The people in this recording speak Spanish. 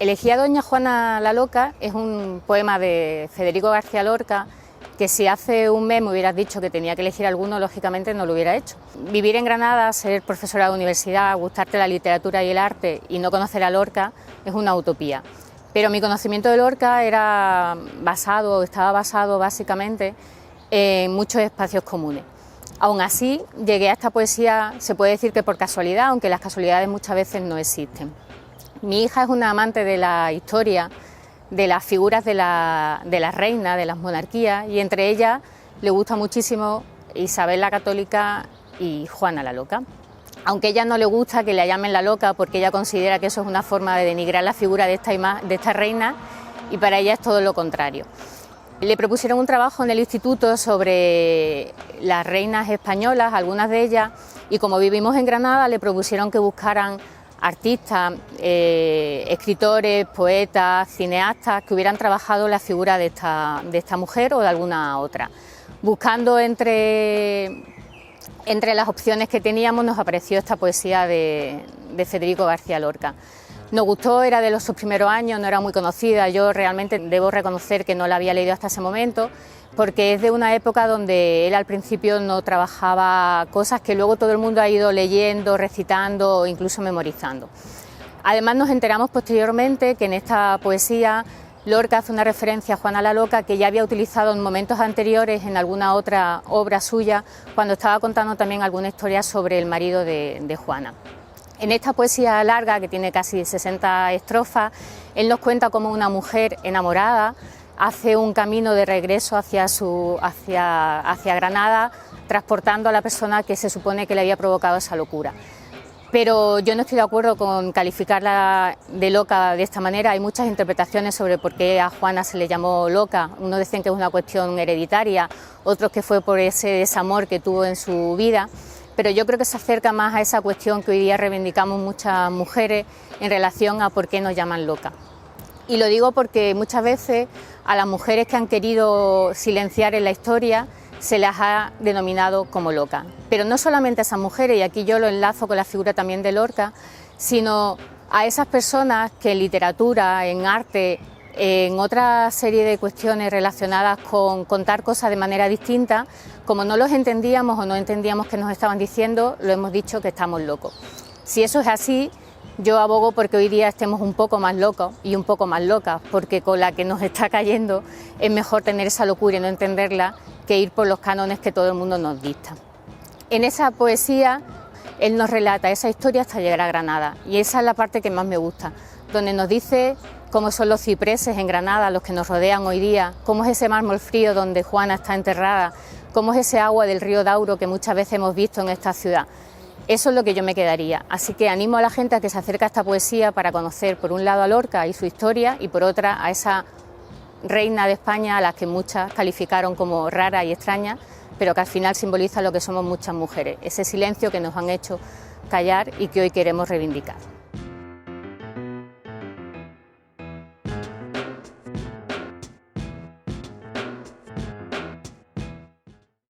Elegí a Doña Juana la Loca es un poema de Federico García Lorca que si hace un mes me hubieras dicho que tenía que elegir alguno, lógicamente no lo hubiera hecho. Vivir en Granada, ser profesora de universidad, gustarte la literatura y el arte y no conocer a Lorca es una utopía. Pero mi conocimiento de Lorca estaba basado básicamente en muchos espacios comunes. Aún así, llegué a esta poesía, se puede decir que por casualidad, aunque las casualidades muchas veces no existen. Mi hija es una amante de la historia, de las figuras de las reinas, de las monarquías, y entre ellas le gusta muchísimo Isabel la Católica y Juana la Loca. Aunque a ella no le gusta que la llamen la Loca porque ella considera que eso es una forma de denigrar la figura de esta reina, y para ella es todo lo contrario. Le propusieron un trabajo en el instituto sobre las reinas españolas, algunas de ellas, y como vivimos en Granada le propusieron que buscaran artistas, escritores, poetas, cineastas que hubieran trabajado la figura de esta mujer o de alguna otra. Buscando entre las opciones que teníamos nos apareció esta poesía de Federico García Lorca. Nos gustó, era de sus primeros años, no era muy conocida, yo realmente debo reconocer que no la había leído hasta ese momento, porque es de una época donde él al principio no trabajaba cosas que luego todo el mundo ha ido leyendo, recitando o incluso memorizando. Además nos enteramos posteriormente que en esta poesía Lorca hace una referencia a Juana la Loca que ya había utilizado en momentos anteriores en alguna otra obra suya, cuando estaba contando también alguna historia sobre el marido de Juana. En esta poesía larga, que tiene casi 60 estrofas, él nos cuenta cómo una mujer enamorada hace un camino de regreso hacia Granada, transportando a la persona que se supone que le había provocado esa locura. Pero yo no estoy de acuerdo con calificarla de loca de esta manera. Hay muchas interpretaciones sobre por qué a Juana se le llamó loca. Unos dicen que es una cuestión hereditaria, otros que fue por ese desamor que tuvo en su vida. Pero yo creo que se acerca más a esa cuestión que hoy día reivindicamos muchas mujeres en relación a por qué nos llaman loca. Y lo digo porque muchas veces a las mujeres que han querido silenciar en la historia se las ha denominado como locas. Pero no solamente a esas mujeres, y aquí yo lo enlazo con la figura también de Lorca, sino a esas personas que en literatura, en arte, en otra serie de cuestiones relacionadas con contar cosas de manera distinta, como no los entendíamos o no entendíamos qué nos estaban diciendo, lo hemos dicho que estamos locos. Si eso es así, yo abogo porque hoy día estemos un poco más locos y un poco más locas, porque con la que nos está cayendo es mejor tener esa locura y no entenderla que ir por los cánones que todo el mundo nos dicta. En esa poesía él nos relata esa historia hasta llegar a Granada, y esa es la parte que más me gusta, donde nos dice cómo son los cipreses en Granada, los que nos rodean hoy día, cómo es ese mármol frío donde Juana está enterrada, cómo es ese agua del río Dauro que muchas veces hemos visto en esta ciudad. Eso es lo que yo me quedaría, así que animo a la gente a que se acerque a esta poesía para conocer por un lado a Lorca y su historia, y por otra a esa reina de España a la que muchas calificaron como rara y extraña, pero que al final simboliza lo que somos muchas mujeres, ese silencio que nos han hecho callar y que hoy queremos reivindicar.